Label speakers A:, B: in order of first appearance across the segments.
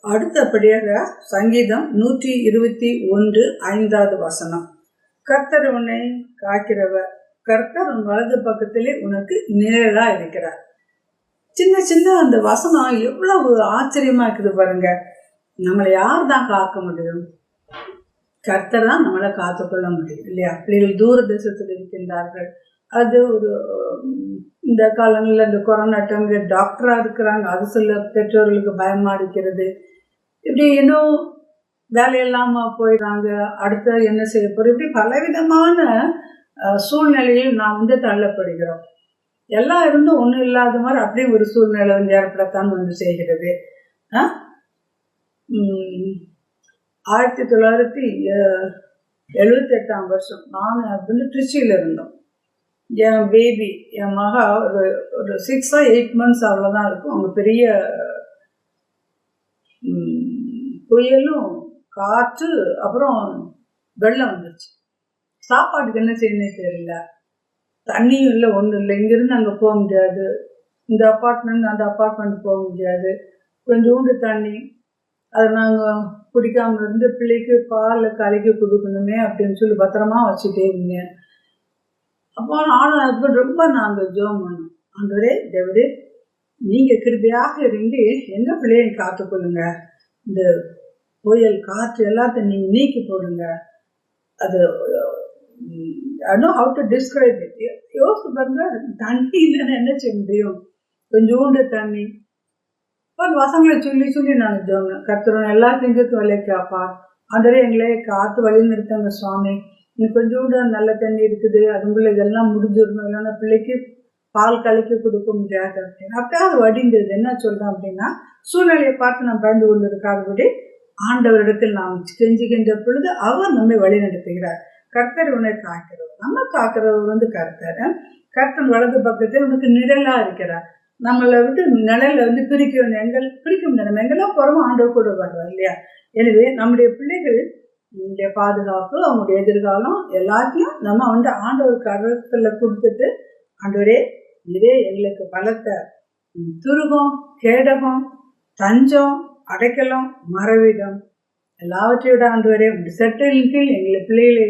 A: அடுத்தபடியாக சங்கீதம் 121:5 கர்த்தர் உன்னை காக்கிறவர், கர்த்தர் உன் வலது பக்கத்திலே உனக்கு நிழலா இருக்கிறார். சின்ன சின்ன அந்த வசனம் எவ்வளவு ஆச்சரியமா இருக்குது பாருங்க. நம்மளை யார் தான் காக்க முடியும்? கர்த்தர் தான் நம்மளை காத்துக்கொள்ள முடியும் இல்லையா? பிள்ளைகள் தூர தேசத்தில் இருக்கின்றார்கள். அது ஒரு இந்த காலங்களில் இந்த கொரோனா டைம்ல டாக்டரா இருக்கிறாங்க, அது சில பெற்றோர்களுக்கு பயமா இருக்கிறது. இப்படி இன்னும் வேலையில்லாம போயிடுறாங்க, அடுத்த என்ன செய்ய போறோம், இப்படி பலவிதமான சூழ்நிலையில் நாம் தள்ளப்படுகிறோம். எல்லாம் இருந்தும் ஒன்றும் இல்லாத மாதிரி அப்படியே ஒரு சூழ்நிலை ஏற்படத்தான் செய்கிறது. 1978 நான் திருச்சியில் இருந்தோம். என் பேபி, என் மகா ஒரு 6 or 8 months அவ்வளோதான் இருக்கும். அவங்க பெரிய புயலும் காற்று அப்புறம் வெள்ளம் வந்துருச்சு. சாப்பாட்டுக்கு என்ன செய்யணும் தெரியல, தண்ணியும் இல்லை, ஒன்றும் இல்லை. இங்கேருந்து அங்கே போக முடியாது, இந்த அப்பார்ட்மெண்ட் அந்த அப்பார்ட்மெண்ட் போக முடியாது. கொஞ்சோண்டு தண்ணி, அதை நாங்கள் குடிக்காமல் இருந்து பிள்ளைக்கு பால் கலக்கி கொடுக்கணுமே அப்படின்னு சொல்லி பத்திரமா வச்சுட்டே இருந்தேன். அப்போ நானும் ஹஸ்பண்ட் ரொம்ப நாங்கள் ஜோம் பண்ணோம். ஆண்டவரே தேவரே, நீங்கள் கிருபையாக இருந்து எங்கள் பிள்ளையை காத்துக்கொள்ளுங்க, இந்த புயல் காற்று எல்லாத்தையும் நீங்கள் நீக்கி போடுங்க. அது I know how to describe it. யோசித்து பாருங்க, தண்ணி இல்லைன்னா என்ன செய்ய முடியும்? கொஞ்சோண்டு தண்ணி. இப்போ அந்த வசங்களை சொல்லி சொல்லி நாங்கள் ஜோம் கர்த்தரும் எல்லாத்தையும் விலைக்காப்பா, ஆண்டவரே எங்களை காற்று வழி நிறுத்தங்க சுவாமி. இன்னும் கொஞ்சோண்டு நல்ல தண்ணி இருக்குது, அதுக்குள்ள இதெல்லாம் முடிஞ்சிடணும், இல்லைன்னா பிள்ளைக்கு பால் கலக்கி கொடுக்க முடியாது அப்படின்னு. அப்படியே அது வடிந்தது. என்ன சொல்கிறோம் அப்படின்னா, சூழ்நிலையை பார்த்து நாம் பயந்து கொண்டு இருக்காதபடி ஆண்டவரிடத்தில் நாம் கெஞ்சுகின்ற பொழுது அவர் நம்மை வழி நடத்துகிறார். கர்த்தர் உன்னை காக்கிறவர், நம்ம காக்கிறவர் கர்த்தர். கர்த்தன் வலது பக்கத்தில் உனக்கு நிழலா இருக்கிறார். நம்மளை விட்டு நிழல பிரிக்க முடியாது. நம்ம எங்கெல்லாம் போறோமோ ஆண்டவர் கூட வருவார் இல்லையா? எனவே நம்முடைய பிள்ளைகள் பாதுகாப்பு, அவங்களுடைய எதிர்காலம் எல்லாத்தையும் நம்ம ஆண்டவர் கருத்துல கொடுத்துட்டு, ஆண்டவரே இதே எங்களுக்கு பலத்த துருகம், கேடகம், தஞ்சம், அடைக்கலம், மறைவிடம் எல்லாவற்றையோட ஆண்டவரே செட்டிலின் கீழ் எங்களை பிள்ளைகளை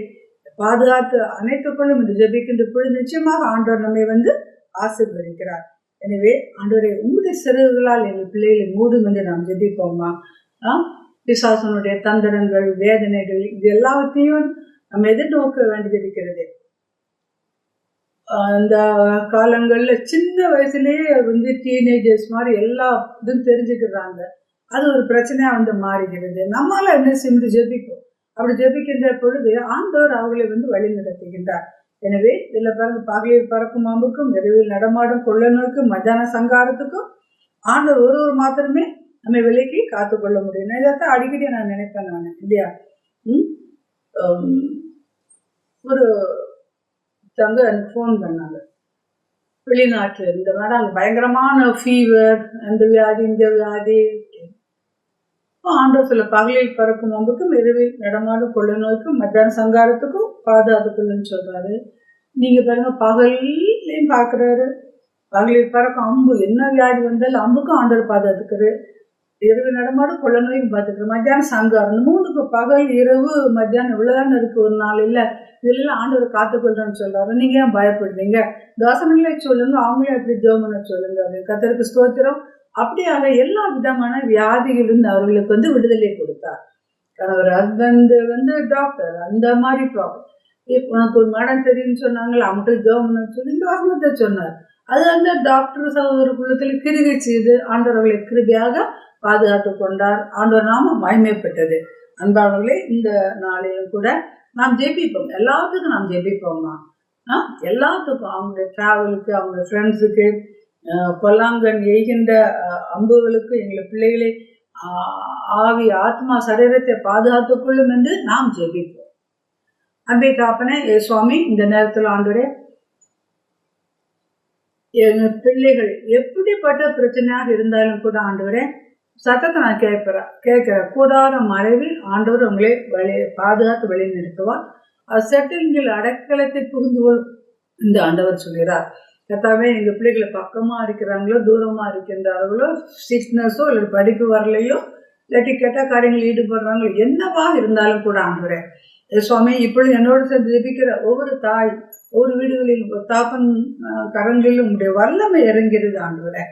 A: பாதுகாத்து அனைத்துக்குள்ளும் இந்த ஜெபிக்கின்ற பொழுது நிச்சயமாக ஆண்டவர் நம்மை ஆசீர்வதிக்கிறார். எனவே ஆண்டவரே உங்களுடைய சிறகுகளால் எங்கள் பிள்ளைகளை மூடும் என்று நாம் ஜெபிப்போமா? பிசாசனுடைய தந்திரங்கள், வேதனைகள், இது எல்லாவற்றையும் நம்ம எதிர்நோக்க வேண்டியிருக்கிறது. அந்த காலங்களில் சின்ன வயசுலேயே டீனேஜர்ஸ் மாதிரி எல்லா இதுவும் தெரிஞ்சுக்கிறாங்க. அது ஒரு பிரச்சனையா மாறுகிறது. நம்மளால என்ன செஞ்சு ஜெபிப்போம். அப்படி ஜெபிக்கின்ற பொழுது ஆண்டவர் அவர்களை வழி நடத்துகின்றார். எனவே இதில் பாருங்க, பகலில் பறக்கும் அம்புக்கும், இரவில் நடமாடும் கொள்ள நோய்க்கும், மத்தியான சங்காரத்துக்கும் ஆண்டவர் ஒரு மாத்திரமே நம்ம விலைக்கு காத்துக்கொள்ள முடியும். இதைத்தான் அடிக்கடி நான் நினைப்பேன் நான் இல்லையா? ஒரு தங்க எனக்கு ஃபோன் பண்ணாங்க, வெளிநாட்டில் இருந்த மாதிரி. அங்கே பயங்கரமான ஃபீவர், அந்த வியாதி இந்த வியாதி. ஆண்டவர் சொல்ல, பகலில் பறக்கும் அம்புக்கும், இரவில் நடமாடும் கொள்ள நோய்க்கும், மத்தியான சங்காரத்துக்கும் பாதுகாத்துக்குள்ளுன்னு சொல்றாரு. நீங்க பாருங்க, பகல்லையும் பார்க்குறாரு, பகலில் பறக்கும் அம்பு, என்ன வியாதி வந்தாலும் அம்புக்கும் ஆண்டவர் பாதுகாத்துக்கிறாரு. இரவு நடமாடும் கொள்ள நோய்க்கும் பார்த்துக்கிறார். மத்தியானம் சங்காரம், இந்த 3க்கு பகல் இரவு மத்தியானம் இவ்வளவுதானே இருக்கு ஒரு நாள் இல்லை, இதெல்லாம் ஆண்டவர் காத்துக்கொள்றேன்னு சொல்றாரு. நீங்க ஏன் பயப்படுறீங்க? தோசனைகளை சொல்லுங்க, அவங்களே எப்படி ஜோமனை சொல்லுங்க அப்படின்னு. கர்த்தருக்கு ஸ்தோத்திரம். அப்படியாக எல்லா விதமான வியாதிகளிலிருந்து அவர்களுக்கு விடுதலை கொடுத்தார். கணவர் ஹஸ்பண்ட் டாக்டர், அந்த மாதிரி ப்ராப்ளம். உனக்கு ஒரு மடம் தெரியும்னு சொன்னாங்களா, அவங்கள்ட்ட ஜோமன்னு சொல்லி இந்த வசனத்தை சொன்னார். அது டாக்டர் சகோதர குலத்தில் கிருகை செய்து ஆண்டவர்களை கிருபியாக பாதுகாத்து கொண்டார். ஆண்டவர் நாம மகிமைப்பட்டது. அன்பானவர்களே, இந்த நாளையும் கூட நாம் ஜெபிப்போம். எல்லாத்துக்கும் நாம் ஜெபிப்போம்மா. எல்லாத்துக்கும், அவங்களுடைய டிராவலுக்கு, அவங்களுடைய ஃப்ரெண்ட்ஸுக்கு, பொல்லாங்கன் எய்கின்ற அம்புகளுக்கு, எங்களை பிள்ளைகளை ஆவி ஆத்மா சரீரத்தை பாதுகாத்துக் கொள்ளும் என்று நாம் ஜெபிப்போம். அன்பை தாப்பனே சுவாமி, இந்த நேரத்தில் ஆண்டவரே, எங்க பிள்ளைகள் எப்படிப்பட்ட பிரச்சனையாக இருந்தாலும் கூட ஆண்டவரே, சத்தத்தை நான் கேட்கிறேன். கூடாத மறைவில் ஆண்டவர் உங்களை பாதுகாத்து வழி நிறுத்துவார். செட்டில்கள் அடைக்கலத்தை புகுந்து கொள் இந்த ஆண்டவர் சொல்கிறார். கர்த்தாவே, எங்கள் பிள்ளைகளை பக்கமாக இருக்கிறாங்களோ தூரமாக இருக்கின்றார்களோ, சிக்னஸோ இல்லை படிப்பு வரலையோ இல்லாட்டி கெட்ட காரியங்கள் ஈடுபடுறாங்க, என்னவா இருந்தாலும் கூட ஆண்டவரே சுவாமி இப்பொழுது என்னோடு சேர்ந்து ஜெபிக்கிற ஒவ்வொரு தாய், ஒவ்வொரு வீடுகளில் தாப்பன் கரங்களிலும் உங்களுடைய வல்லமை இறங்கிறது ஆண்டவரே.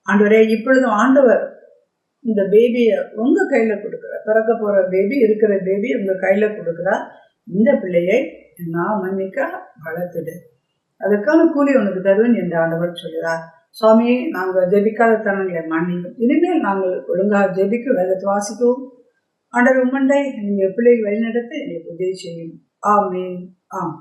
A: ஆண்டவரே இப்பொழுதும் ஆண்டவர் இந்த பேபியை உங்க கையில கொடுக்குற, பிறக்க போற பேபி, இருக்கிற பேபி உங்க கையில கொடுக்குறா. இந்த பிள்ளையை நான் மன்னிக்க வளர்த்துடு, அதற்கான கூலி உனக்கு தருவேன் என்று ஆண்டவர் சொல்கிறார். சுவாமி நாங்கள் ஜெபிக்காத தனங்களை மன்னிக்கும், இனிமேல் நாங்கள் ஒழுங்காக ஜெபிக்க வேதத்தை வாசிக்கவும் ஆண்டவர் உம்மண்டை நீங்கள் பிள்ளையை வழிநடத்த எங்களுக்கு உதவி செய்யும். ஆமென். ஆமென்.